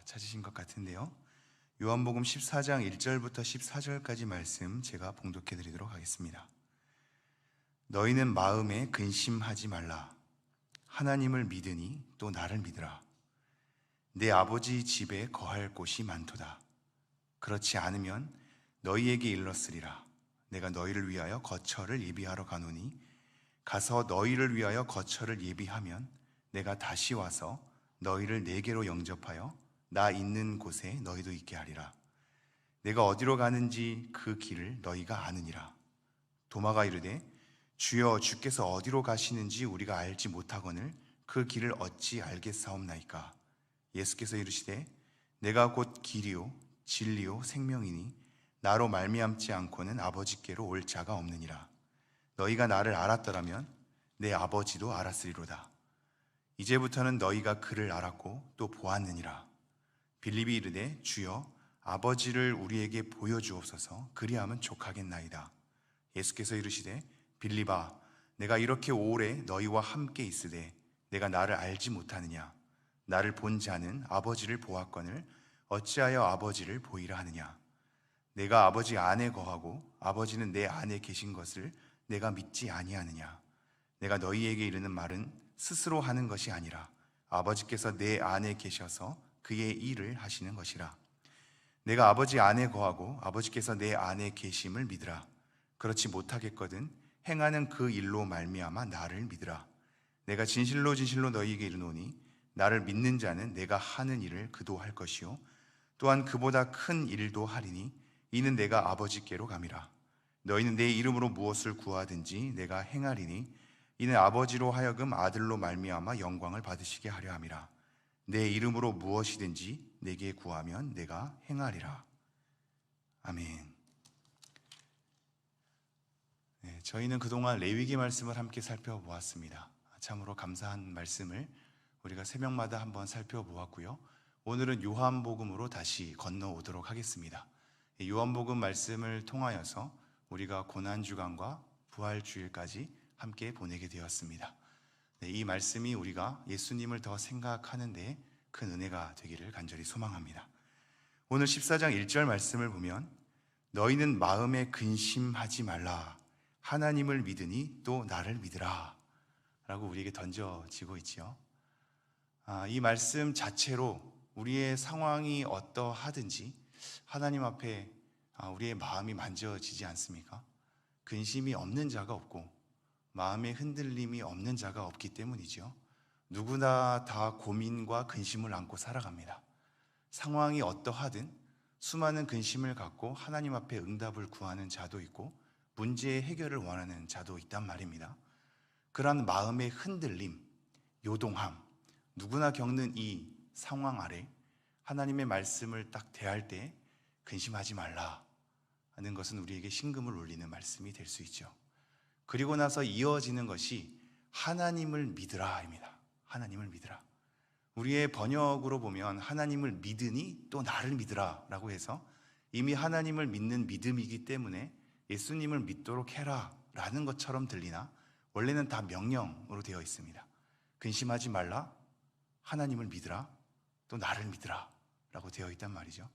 찾으신 것 같은데요. 요한복음 14장 1절부터 14절까지 말씀 제가 봉독해 드리도록 하겠습니다. 너희는 마음에 근심하지 말라. 하나님을 믿으니 또 나를 믿으라. 내 아버지 집에 거할 곳이 많도다. 그렇지 않으면 너희에게 일렀으리라. 내가 너희를 위하여 거처를 예비하러 가노니 가서 너희를 위하여 거처를 예비하면 내가 다시 와서 너희를 내게로 영접하여 나 있는 곳에 너희도 있게 하리라. 내가 어디로 가는지 그 길을 너희가 아느니라. 도마가 이르되 주여, 주께서 어디로 가시는지 우리가 알지 못하거늘 그 길을 어찌 알겠사옵나이까. 예수께서 이르시되 내가 곧 길이요 진리요 생명이니 나로 말미암지 않고는 아버지께로 올 자가 없느니라. 너희가 나를 알았더라면 내 아버지도 알았으리로다. 이제부터는 너희가 그를 알았고 또 보았느니라. 빌립이 이르되 주여, 아버지를 우리에게 보여주옵소서. 그리하면 족하겠나이다. 예수께서 이르시되 빌립아, 내가 이렇게 오래 너희와 함께 있으되 내가 나를 알지 못하느냐? 나를 본 자는 아버지를 보았거늘 어찌하여 아버지를 보이라 하느냐? 내가 아버지 안에 거하고 아버지는 내 안에 계신 것을 내가 믿지 아니하느냐? 내가 너희에게 이르는 말은 스스로 하는 것이 아니라 아버지께서 내 안에 계셔서 그의 일을 하시는 것이라. 내가 아버지 안에 거하고 아버지께서 내 안에 계심을 믿으라. 그렇지 못하겠거든 행하는 그 일로 말미암아 나를 믿으라. 내가 진실로 진실로 너희에게 이르노니 나를 믿는 자는 내가 하는 일을 그도 할 것이요 또한 그보다 큰 일도 하리니 이는 내가 아버지께로 감이라. 너희는 내 이름으로 무엇을 구하든지 내가 행하리니 이는 아버지로 하여금 아들로 말미암아 영광을 받으시게 하려 함이라. 내 이름으로 무엇이든지 내게 구하면 내가 행하리라. 아멘. 네, 저희는 그동안 레위기 말씀을 함께 살펴보았습니다. 참으로 감사한 말씀을 우리가 새벽마다 한번 살펴보았고요. 오늘은 요한복음으로 다시 건너오도록 하겠습니다. 요한복음 말씀을 통하여서 우리가 고난주간과 부활주일까지 함께 보내게 되었습니다. 네, 이 말씀이 우리가 예수님을 더 생각하는 데 큰 은혜가 되기를 간절히 소망합니다. 오늘 14장 1절 말씀을 보면 너희는 마음에 근심하지 말라. 하나님을 믿으니 또 나를 믿으라 라고 우리에게 던져지고 있지요. 이 말씀 자체로 우리의 상황이 어떠하든지 하나님 앞에 우리의 마음이 만져지지 않습니까? 근심이 없는 자가 없고 마음의 흔들림이 없는 자가 없기 때문이죠. 누구나 다 고민과 근심을 안고 살아갑니다. 상황이 어떠하든 수많은 근심을 갖고 하나님 앞에 응답을 구하는 자도 있고 문제의 해결을 원하는 자도 있단 말입니다. 그러한 마음의 흔들림, 요동함, 누구나 겪는 이 상황 아래 하나님의 말씀을 딱 대할 때 근심하지 말라 하는 것은 우리에게 신금을 울리는 말씀이 될 수 있죠. 그리고 나서 이어지는 것이 하나님을 믿으라입니다. 하나님을 믿으라. 우리의 번역으로 보면 하나님을 믿으니 또 나를 믿으라 라고 해서 이미 하나님을 믿는 믿음이기 때문에 예수님을 믿도록 해라 라는 것처럼 들리나 원래는 다 명령으로 되어 있습니다. 근심하지 말라, 하나님을 믿으라, 또 나를 믿으라 라고 되어 있단 말이죠.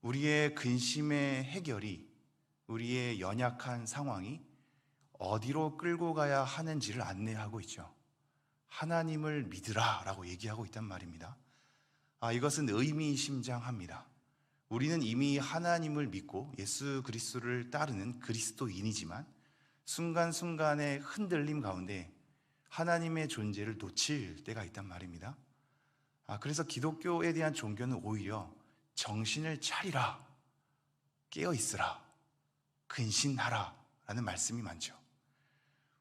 우리의 근심의 해결이 우리의 연약한 상황이 어디로 끌고 가야 하는지를 안내하고 있죠. 하나님을 믿으라 라고 얘기하고 있단 말입니다. 이것은 의미심장합니다. 우리는 이미 하나님을 믿고 예수 그리스도를 따르는 그리스도인이지만 순간순간의 흔들림 가운데 하나님의 존재를 놓칠 때가 있단 말입니다. 그래서 기독교에 대한 종교는 오히려 정신을 차리라, 깨어있으라, 근신하라 라는 말씀이 많죠.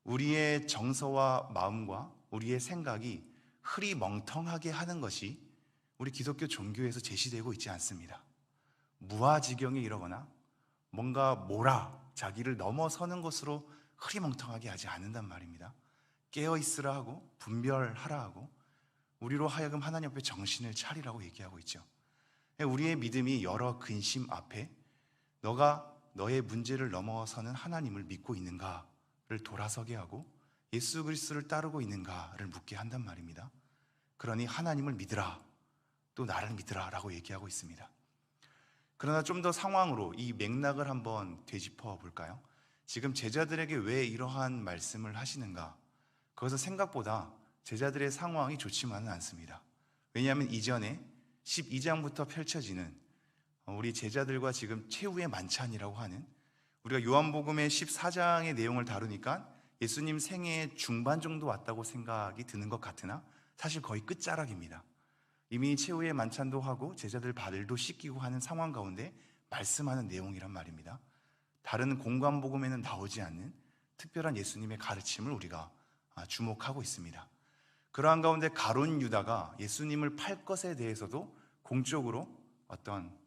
우리의 정서와 마음과 우리의 생각이 흐리멍텅하게 하는 것이 우리 기독교 종교에서 제시되고 있지 않습니다. 무아지경에 이르거나 뭔가 자기를 넘어서는 것으로 흐리멍텅하게 하지 않는단 말입니다. 깨어있으라 하고 분별하라 하고 우리로 하여금 하나님 앞에 정신을 차리라고 얘기하고 있죠. 우리의 믿음이 여러 근심 앞에 너가 너의 문제를 넘어서는 하나님을 믿고 있는가를 돌아서게 하고 예수 그리스도를 따르고 있는가를 묻게 한단 말입니다. 그러니 하나님을 믿으라 또 나를 믿으라 라고 얘기하고 있습니다. 그러나 좀 더 상황으로 이 맥락을 한번 되짚어 볼까요? 지금 제자들에게 왜 이러한 말씀을 하시는가? 거기서 생각보다 제자들의 상황이 좋지만은 않습니다. 왜냐하면 이전에 12장부터 펼쳐지는 우리 제자들과 지금 최후의 만찬이라고 하는, 우리가 요한복음의 14장의 내용을 다루니까 예수님 생애의 중반 정도 왔다고 생각이 드는 것 같으나 사실 거의 끝자락입니다. 이미 최후의 만찬도 하고 제자들 발도 씻기고 하는 상황 가운데 말씀하는 내용이란 말입니다. 다른 공관복음에는 나오지 않는 특별한 예수님의 가르침을 우리가 주목하고 있습니다. 그러한 가운데 가룟 유다가 예수님을 팔 것에 대해서도 공적으로 어떤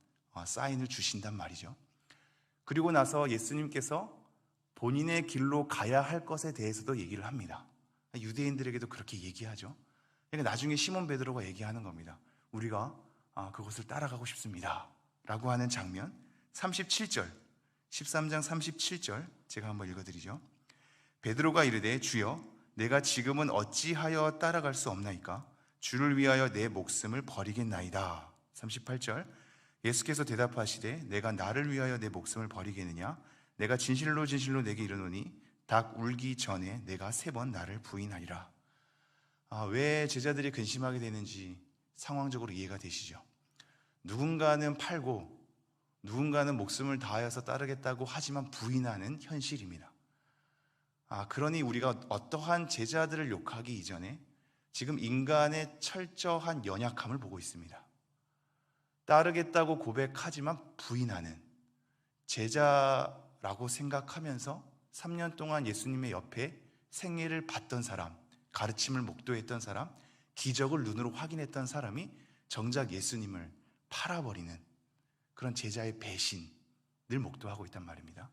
사인을 주신단 말이죠. 그리고 나서 예수님께서 본인의 길로 가야 할 것에 대해서도 얘기를 합니다. 유대인들에게도 그렇게 얘기하죠. 그러니까 나중에 시몬 베드로가 얘기하는 겁니다. 우리가 그것을 따라가고 싶습니다 라고 하는 장면. 37절, 13장 37절 제가 한번 읽어드리죠. 베드로가 이르되 주여 내가 지금은 어찌하여 따라갈 수 없나이까? 주를 위하여 내 목숨을 버리겠나이다. 38절 예수께서 대답하시되 내가 나를 위하여 내 목숨을 버리겠느냐? 내가 진실로 진실로 내게 이르노니 닭 울기 전에 내가 3번 나를 부인하리라. 왜 제자들이 근심하게 되는지 상황적으로 이해가 되시죠? 누군가는 팔고 누군가는 목숨을 다하여서 따르겠다고 하지만 부인하는 현실입니다. 그러니 우리가 어떠한 제자들을 욕하기 이전에 지금 인간의 철저한 연약함을 보고 있습니다. 따르겠다고 고백하지만 부인하는 제자라고 생각하면서 3년 동안 예수님의 옆에 생애를 봤던 사람, 가르침을 목도했던 사람, 기적을 눈으로 확인했던 사람이 정작 예수님을 팔아버리는 그런 제자의 배신을 목도하고 있단 말입니다.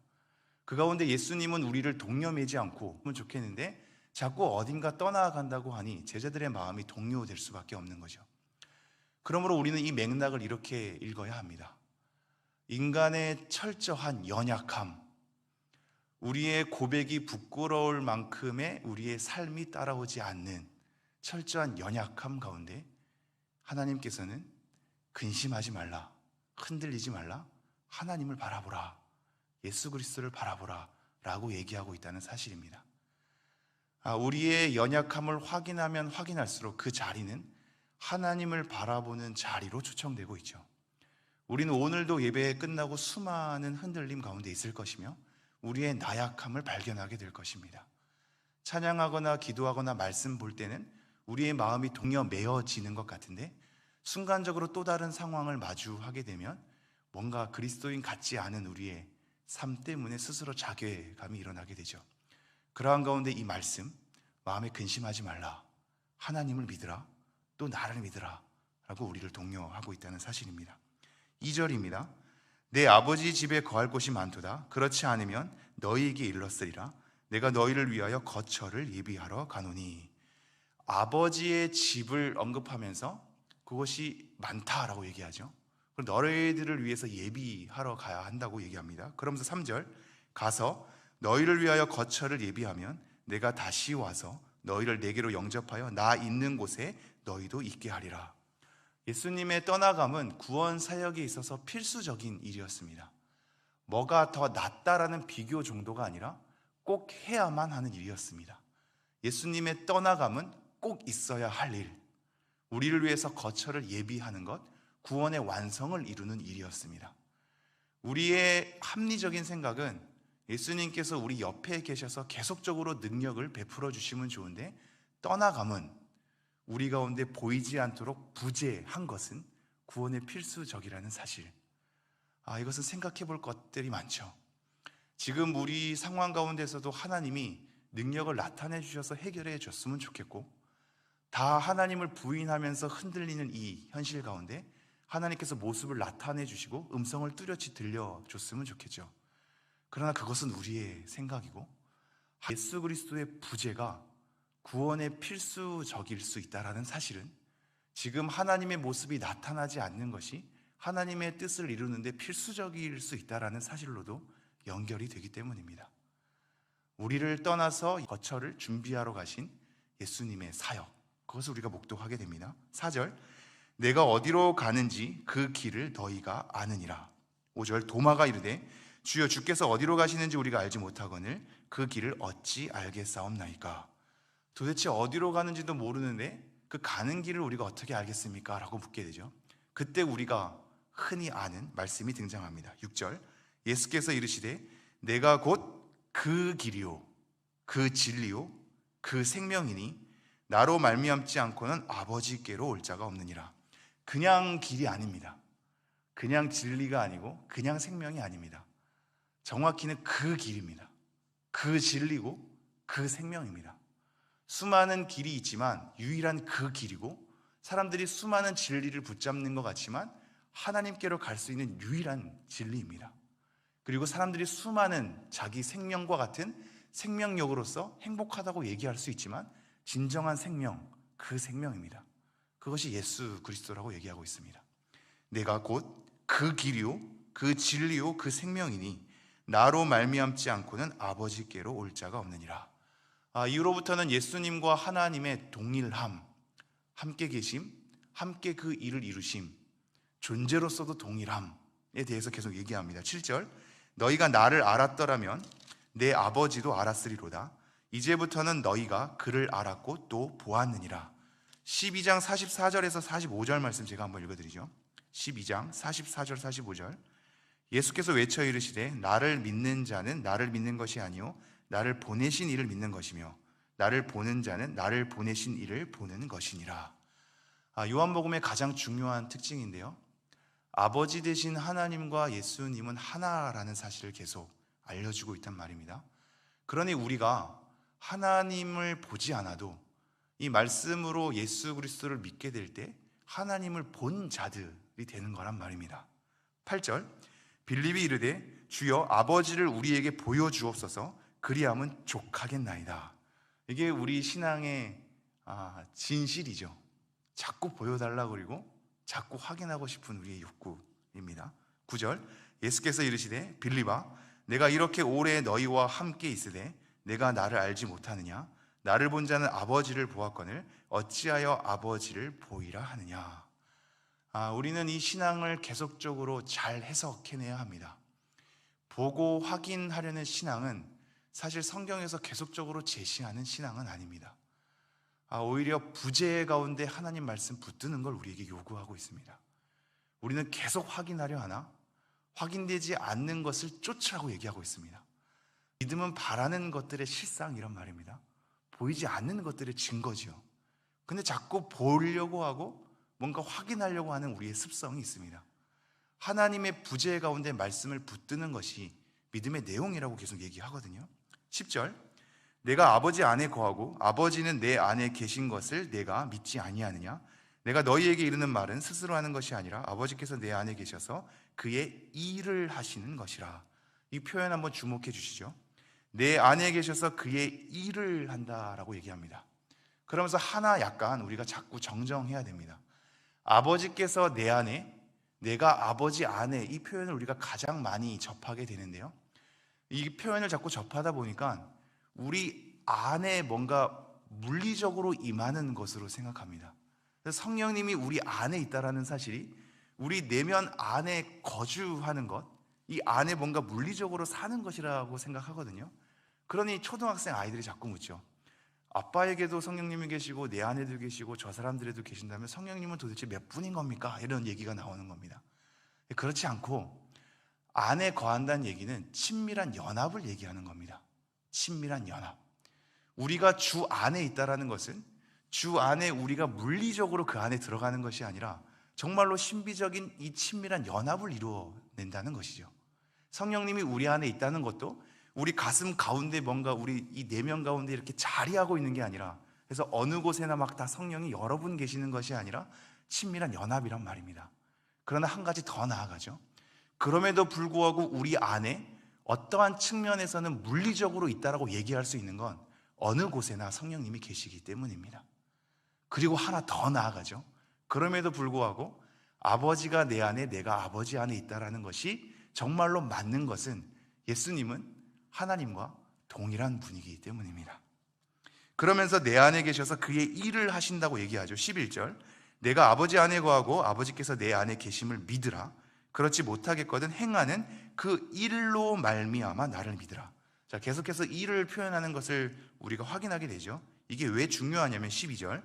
그 가운데 예수님은 우리를 동료매지 않고 하면 좋겠는데 자꾸 어딘가 떠나간다고 하니 제자들의 마음이 동요될 수밖에 없는 거죠. 그러므로 우리는 이 맥락을 이렇게 읽어야 합니다. 인간의 철저한 연약함, 우리의 고백이 부끄러울 만큼의 우리의 삶이 따라오지 않는 철저한 연약함 가운데 하나님께서는 근심하지 말라, 흔들리지 말라, 하나님을 바라보라, 예수 그리스도를 바라보라 라고 얘기하고 있다는 사실입니다. 우리의 연약함을 확인하면 확인할수록 그 자리는 하나님을 바라보는 자리로 초청되고 있죠. 우리는 오늘도 예배 끝나고 수많은 흔들림 가운데 있을 것이며 우리의 나약함을 발견하게 될 것입니다. 찬양하거나 기도하거나 말씀 볼 때는 우리의 마음이 동여 매어지는 것 같은데 순간적으로 또 다른 상황을 마주하게 되면 뭔가 그리스도인 같지 않은 우리의 삶 때문에 스스로 자괴감이 일어나게 되죠. 그러한 가운데 이 말씀, 마음에 근심하지 말라, 하나님을 믿으라, 또 나를 믿으라 라고 우리를 독려하고 있다는 사실입니다. 2절입니다. 내 아버지 집에 거할 곳이 많도다. 그렇지 않으면 너희에게 일렀으리라. 내가 너희를 위하여 거처를 예비하러 가노니. 아버지의 집을 언급하면서 그것이 많다라고 얘기하죠. 그럼 너희들을 위해서 예비하러 가야 한다고 얘기합니다. 그러면서 3절 가서 너희를 위하여 거처를 예비하면 내가 다시 와서 너희를 내게로 영접하여 나 있는 곳에 너희도 있게 하리라. 예수님의 떠나감은 구원 사역에 있어서 필수적인 일이었습니다. 뭐가 더 낫다라는 비교 정도가 아니라 꼭 해야만 하는 일이었습니다. 예수님의 떠나감은 꼭 있어야 할 일, 우리를 위해서 거처를 예비하는 것, 구원의 완성을 이루는 일이었습니다. 우리의 합리적인 생각은 예수님께서 우리 옆에 계셔서 계속적으로 능력을 베풀어 주시면 좋은데 떠나감은 우리 가운데 보이지 않도록 부재한 것은 구원의 필수적이라는 사실. 이것은 생각해 볼 것들이 많죠. 지금 우리 상황 가운데서도 하나님이 능력을 나타내 주셔서 해결해 줬으면 좋겠고, 다 하나님을 부인하면서 흔들리는 이 현실 가운데 하나님께서 모습을 나타내 주시고 음성을 뚜렷이 들려줬으면 좋겠죠. 그러나 그것은 우리의 생각이고 예수 그리스도의 부재가 구원의 필수적일 수 있다는 사실은 지금 하나님의 모습이 나타나지 않는 것이 하나님의 뜻을 이루는데 필수적일 수 있다는 사실로도 연결이 되기 때문입니다. 우리를 떠나서 거처를 준비하러 가신 예수님의 사역, 그것을 우리가 목도하게 됩니다. 4절 내가 어디로 가는지 그 길을 너희가 아느니라. 5절 도마가 이르되 주여 주께서 어디로 가시는지 우리가 알지 못하거늘 그 길을 어찌 알겠사옵나이까. 도대체 어디로 가는지도 모르는데 그 가는 길을 우리가 어떻게 알겠습니까? 라고 묻게 되죠. 그때 우리가 흔히 아는 말씀이 등장합니다. 6절 예수께서 이르시되 내가 곧 그 길이요 그 진리요 그 생명이니 나로 말미암지 않고는 아버지께로 올 자가 없느니라. 그냥 길이 아닙니다. 그냥 진리가 아니고 그냥 생명이 아닙니다. 정확히는 그 길입니다. 그 진리고 그 생명입니다. 수많은 길이 있지만 유일한 그 길이고, 사람들이 수많은 진리를 붙잡는 것 같지만 하나님께로 갈 수 있는 유일한 진리입니다. 그리고 사람들이 수많은 자기 생명과 같은 생명력으로서 행복하다고 얘기할 수 있지만 진정한 생명, 그 생명입니다. 그것이 예수 그리스도라고 얘기하고 있습니다. 내가 곧 그 길이요 그 진리요 그 생명이니 나로 말미암지 않고는 아버지께로 올 자가 없느니라. 이후로부터는 예수님과 하나님의 동일함, 함께 계심, 함께 그 일을 이루심, 존재로서도 동일함에 대해서 계속 얘기합니다. 7절 너희가 나를 알았더라면 내 아버지도 알았으리로다. 이제부터는 너희가 그를 알았고 또 보았느니라. 12장 44절에서 45절 말씀 제가 한번 읽어드리죠. 12장 44절 45절 예수께서 외쳐 이르시되 나를 믿는 자는 나를 믿는 것이 아니요 나를 보내신 이를 믿는 것이며 나를 보는 자는 나를 보내신 이를 보는 것이니라. 요한복음의 가장 중요한 특징인데요, 아버지 되신 하나님과 예수님은 하나라는 사실을 계속 알려주고 있단 말입니다. 그러니 우리가 하나님을 보지 않아도 이 말씀으로 예수 그리스도를 믿게 될 때 하나님을 본 자들이 되는 거란 말입니다. 8절 빌립이 이르되 주여 아버지를 우리에게 보여주옵소서 그리함은 족하겠나이다. 이게 우리 신앙의 진실이죠. 자꾸 보여달라고 그리고 자꾸 확인하고 싶은 우리의 욕구입니다. 9절 예수께서 이르시되 빌립아 내가 이렇게 오래 너희와 함께 있으되 내가 나를 알지 못하느냐? 나를 본 자는 아버지를 보았거늘 어찌하여 아버지를 보이라 하느냐? 우리는 이 신앙을 계속적으로 잘 해석해내야 합니다. 보고 확인하려는 신앙은 사실 성경에서 계속적으로 제시하는 신앙은 아닙니다. 오히려 부재 가운데 하나님 말씀 붙드는 걸 우리에게 요구하고 있습니다. 우리는 계속 확인하려 하나 확인되지 않는 것을 쫓으라고 얘기하고 있습니다. 믿음은 바라는 것들의 실상이란 말입니다. 보이지 않는 것들의 증거지요. 근데 자꾸 보려고 하고 뭔가 확인하려고 하는 우리의 습성이 있습니다. 하나님의 부재 가운데 말씀을 붙드는 것이 믿음의 내용이라고 계속 얘기하거든요. 10절 내가 아버지 안에 거하고 아버지는 내 안에 계신 것을 내가 믿지 아니하느냐? 내가 너희에게 이르는 말은 스스로 하는 것이 아니라 아버지께서 내 안에 계셔서 그의 일을 하시는 것이라. 이 표현 한번 주목해 주시죠. 내 안에 계셔서 그의 일을 한다라고 얘기합니다. 그러면서 하나 약간 우리가 자꾸 정정해야 됩니다. 아버지께서 내 안에, 내가 아버지 안에, 이 표현을 우리가 가장 많이 접하게 되는데요, 이 표현을 자꾸 접하다 보니까 우리 안에 뭔가 물리적으로 임하는 것으로 생각합니다. 그래서 성령님이 우리 안에 있다는 사실이 우리 내면 안에 거주하는 것, 이 안에 뭔가 물리적으로 사는 것이라고 생각하거든요. 그러니 초등학생 아이들이 자꾸 묻죠. 아빠에게도 성령님이 계시고 내 안에도 계시고 저 사람들에도 계신다면 성령님은 도대체 몇 분인 겁니까? 이런 얘기가 나오는 겁니다. 그렇지 않고 안에 거한다는 얘기는 친밀한 연합을 얘기하는 겁니다. 친밀한 연합. 우리가 주 안에 있다는 것은 주 안에 우리가 물리적으로 그 안에 들어가는 것이 아니라 정말로 신비적인 이 친밀한 연합을 이루어낸다는 것이죠. 성령님이 우리 안에 있다는 것도 우리 가슴 가운데 뭔가 우리 이 내면 가운데 이렇게 자리하고 있는 게 아니라, 그래서 어느 곳에나 막 다 성령이 여러분 계시는 것이 아니라 친밀한 연합이란 말입니다. 그러나 한 가지 더 나아가죠. 그럼에도 불구하고 우리 안에 어떠한 측면에서는 물리적으로 있다라고 얘기할 수 있는 건 어느 곳에나 성령님이 계시기 때문입니다. 그리고 하나 더 나아가죠. 그럼에도 불구하고 아버지가 내 안에, 내가 아버지 안에 있다라는 것이 정말로 맞는 것은 예수님은 하나님과 동일한 분이기 때문입니다. 그러면서 내 안에 계셔서 그의 일을 하신다고 얘기하죠. 11절 내가 아버지 안에 거하고 아버지께서 내 안에 계심을 믿으라. 그렇지 못하겠거든 행하는 그 일로 말미암아 나를 믿으라. 자, 계속해서 일을 표현하는 것을 우리가 확인하게 되죠. 이게 왜 중요하냐면 12절,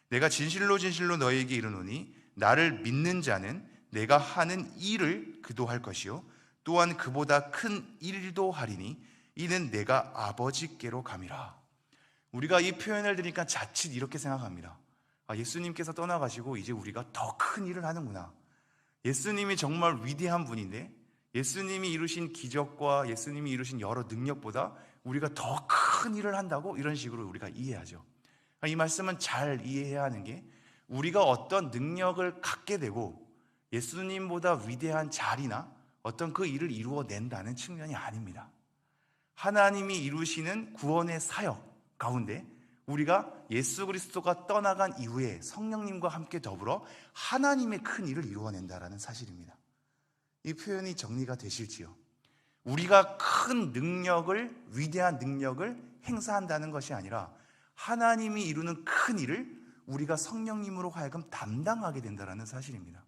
내가 진실로 진실로 너희에게 이르노니 나를 믿는 자는 내가 하는 일을 그도 할 것이요 또한 그보다 큰 일도 하리니 이는 내가 아버지께로 감이라. 우리가 이 표현을 들으니까 자칫 이렇게 생각합니다. 예수님께서 떠나가시고 이제 우리가 더 큰 일을 하는구나. 예수님이 정말 위대한 분인데 예수님이 이루신 기적과 예수님이 이루신 여러 능력보다 우리가 더 큰 일을 한다고, 이런 식으로 우리가 이해하죠. 이 말씀은 잘 이해해야 하는 게, 우리가 어떤 능력을 갖게 되고 예수님보다 위대한 자리나 어떤 그 일을 이루어낸다는 측면이 아닙니다. 하나님이 이루시는 구원의 사역 가운데 우리가 예수 그리스도가 떠나간 이후에 성령님과 함께 더불어 하나님의 큰 일을 이루어낸다라는 사실입니다. 이 표현이 정리가 되실지요? 우리가 큰 능력을, 위대한 능력을 행사한다는 것이 아니라 하나님이 이루는 큰 일을 우리가 성령님으로 하여금 담당하게 된다는 사실입니다.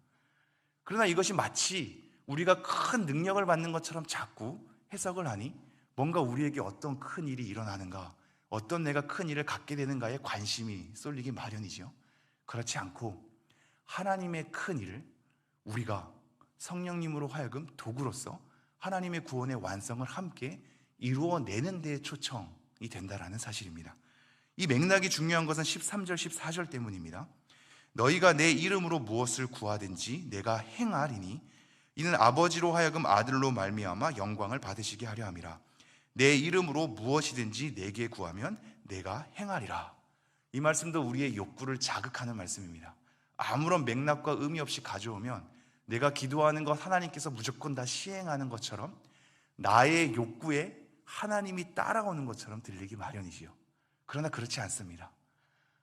그러나 이것이 마치 우리가 큰 능력을 받는 것처럼 자꾸 해석을 하니 뭔가 우리에게 어떤 큰 일이 일어나는가, 어떤 내가 큰 일을 갖게 되는가에 관심이 쏠리기 마련이죠. 그렇지 않고 하나님의 큰 일을 우리가 성령님으로 하여금 도구로서 하나님의 구원의 완성을 함께 이루어내는 데에 초청이 된다라는 사실입니다. 이 맥락이 중요한 것은 13절 14절 때문입니다. 너희가 내 이름으로 무엇을 구하든지 내가 행하리니 이는 아버지로 하여금 아들로 말미암아 영광을 받으시게 하려 함이라. 내 이름으로 무엇이든지 내게 구하면 내가 행하리라. 이 말씀도 우리의 욕구를 자극하는 말씀입니다. 아무런 맥락과 의미 없이 가져오면 내가 기도하는 것 하나님께서 무조건 다 시행하는 것처럼 나의 욕구에 하나님이 따라오는 것처럼 들리기 마련이지요. 그러나 그렇지 않습니다.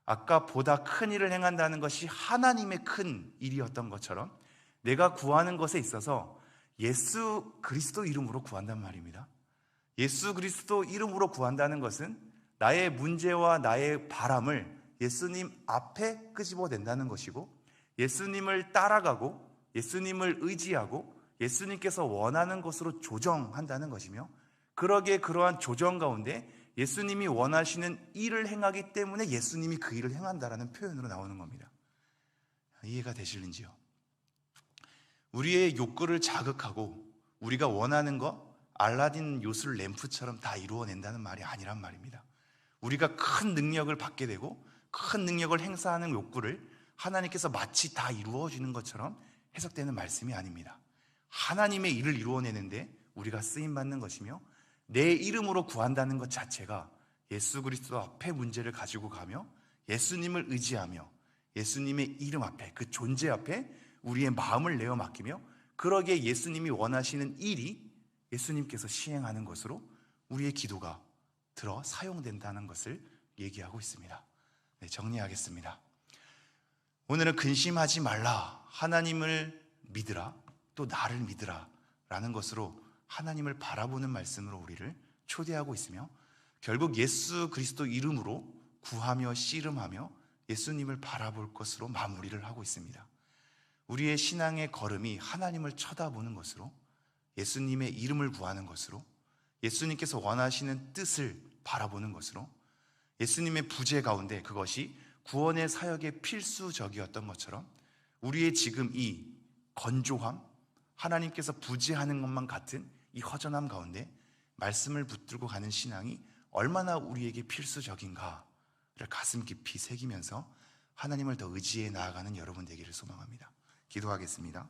아까 보다 큰 일을 행한다는 것이 하나님의 큰 일이었던 것처럼 내가 구하는 것에 있어서 예수 그리스도 이름으로 구한단 말입니다. 예수 그리스도 이름으로 구한다는 것은 나의 문제와 나의 바람을 예수님 앞에 끄집어낸다는 것이고, 예수님을 따라가고 예수님을 의지하고 예수님께서 원하는 것으로 조정한다는 것이며, 그러기에 그러한 조정 가운데 예수님이 원하시는 일을 행하기 때문에 예수님이 그 일을 행한다라는 표현으로 나오는 겁니다. 이해가 되실는지요? 우리의 욕구를 자극하고 우리가 원하는 것, 알라딘 요술 램프처럼 다 이루어낸다는 말이 아니란 말입니다. 우리가 큰 능력을 받게 되고 큰 능력을 행사하는 욕구를 하나님께서 마치 다 이루어주는 것처럼 해석되는 말씀이 아닙니다. 하나님의 일을 이루어내는데 우리가 쓰임받는 것이며, 내 이름으로 구한다는 것 자체가 예수 그리스도 앞에 문제를 가지고 가며 예수님을 의지하며 예수님의 이름 앞에, 그 존재 앞에 우리의 마음을 내어 맡기며, 그러기에 예수님이 원하시는 일이 예수님께서 시행하는 것으로 우리의 기도가 들어 사용된다는 것을 얘기하고 있습니다. 네, 정리하겠습니다. 오늘은 근심하지 말라, 하나님을 믿으라, 또 나를 믿으라 라는 것으로 하나님을 바라보는 말씀으로 우리를 초대하고 있으며, 결국 예수 그리스도 이름으로 구하며 씨름하며 예수님을 바라볼 것으로 마무리를 하고 있습니다. 우리의 신앙의 걸음이 하나님을 쳐다보는 것으로, 예수님의 이름을 구하는 것으로, 예수님께서 원하시는 뜻을 바라보는 것으로, 예수님의 부재 가운데 그것이 구원의 사역의 필수적이었던 것처럼 우리의 지금 이 건조함, 하나님께서 부재하는 것만 같은 이 허전함 가운데 말씀을 붙들고 가는 신앙이 얼마나 우리에게 필수적인가를 가슴 깊이 새기면서 하나님을 더 의지해 나아가는 여러분 되기를 소망합니다. 기도하겠습니다.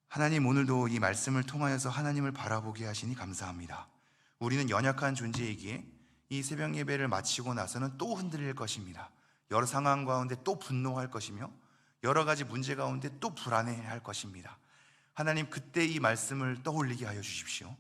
하나님, 오늘도 이 말씀을 통하여서 하나님을 바라보게 하시니 감사합니다. 우리는 연약한 존재이기에 이 새벽 예배를 마치고 나서는 또 흔들릴 것입니다. 여러 상황 가운데 또 분노할 것이며 여러 가지 문제 가운데 또 불안해할 것입니다. 하나님, 그때 이 말씀을 떠올리게 하여 주십시오.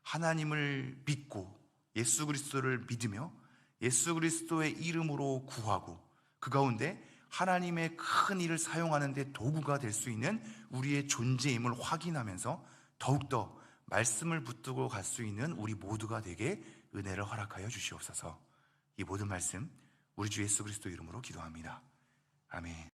하나님을 믿고 예수 그리스도를 믿으며 예수 그리스도의 이름으로 구하고 그 가운데 하나님의 큰 일을 사용하는 데 도구가 될 수 있는 우리의 존재임을 확인하면서 더욱더 말씀을 붙들고 갈 수 있는 우리 모두가 되게 은혜를 허락하여 주시옵소서. 이 모든 말씀 우리 주 예수 그리스도 이름으로 기도합니다. 아멘.